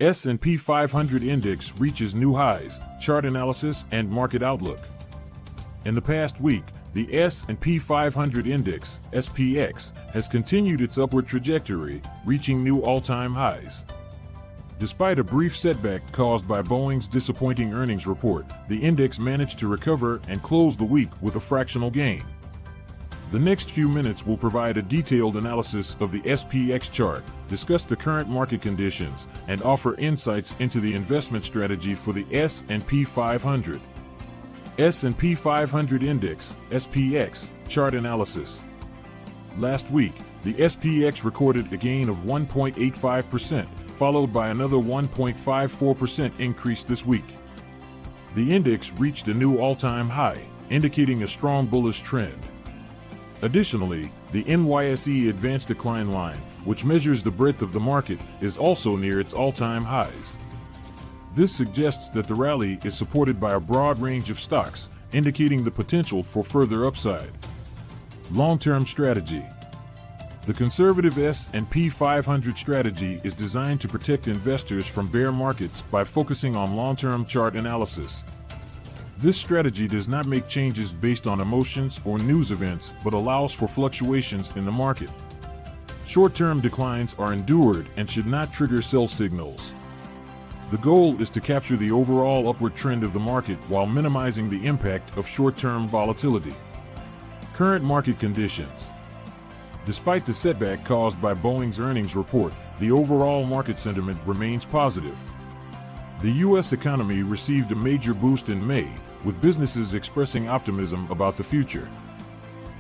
S&P 500 index reaches new highs, chart analysis and market outlook. In the past week, the S&P 500 index, SPX, has continued its upward trajectory, reaching new all-time highs. Despite a brief setback caused by Boeing's disappointing earnings report, the index managed to recover and close the week with a fractional gain. The next few minutes will provide a detailed analysis of the SPX chart, discuss the current market conditions, and offer insights into the investment strategy for the S&P 500. S&P 500 Index, SPX, chart analysis. Last week, the SPX recorded a gain of 1.85%, followed by another 1.54% increase this week. The index reached a new all-time high, indicating a strong bullish trend. Additionally, the NYSE Advance-Decline Line, which measures the breadth of the market, is also near its all-time highs. This suggests that the rally is supported by a broad range of stocks, indicating the potential for further upside. Long-term strategy. The conservative S&P 500 strategy is designed to protect investors from bear markets by focusing on long-term chart analysis. This strategy does not make changes based on emotions or news events, but allows for fluctuations in the market. Short-term declines are endured and should not trigger sell signals. The goal is to capture the overall upward trend of the market while minimizing the impact of short-term volatility. Current market conditions. Despite the setback caused by Boeing's earnings report, the overall market sentiment remains positive. The U.S. economy received a major boost in May, with businesses expressing optimism about the future.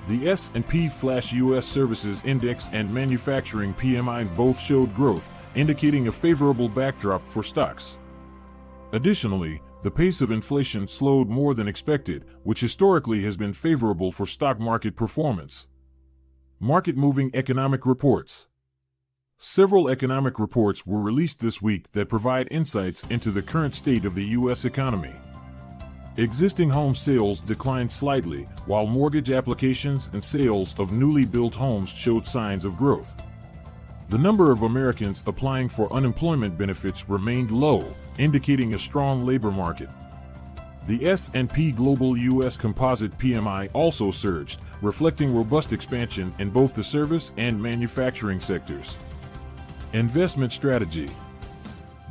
The S&P Flash U.S. Services Index and Manufacturing PMI both showed growth, indicating a favorable backdrop for stocks. Additionally, the pace of inflation slowed more than expected, which historically has been favorable for stock market performance. Market-moving economic reports. Several economic reports were released this week that provide insights into the current state of the U.S. economy. Existing home sales declined slightly, while mortgage applications and sales of newly built homes showed signs of growth. The number of Americans applying for unemployment benefits remained low, indicating a strong labor market. The S&P Global U.S. Composite PMI also surged, reflecting robust expansion in both the service and manufacturing sectors. Investment strategy.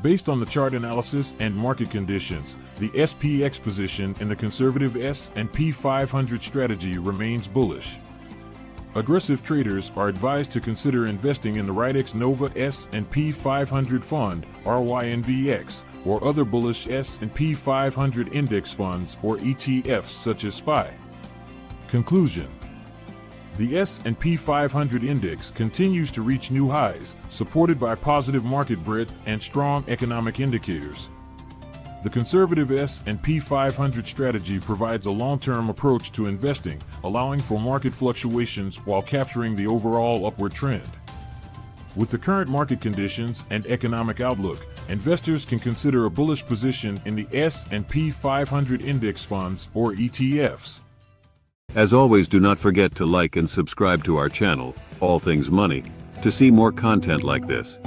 Based on the chart analysis and market conditions, the SPX position in the conservative S&P 500 strategy remains bullish. Aggressive traders are advised to consider investing in the RIDEX Nova S&P 500 Fund, RYNVX, or other bullish S&P 500 index funds or ETFs such as SPY. Conclusion. The S&P 500 index continues to reach new highs, supported by positive market breadth and strong economic indicators. The conservative S&P 500 strategy provides a long-term approach to investing, allowing for market fluctuations while capturing the overall upward trend. With the current market conditions and economic outlook, investors can consider a bullish position in the S&P 500 index funds or ETFs. As always, do not forget to like and subscribe to our channel, All Things Money, to see more content like this.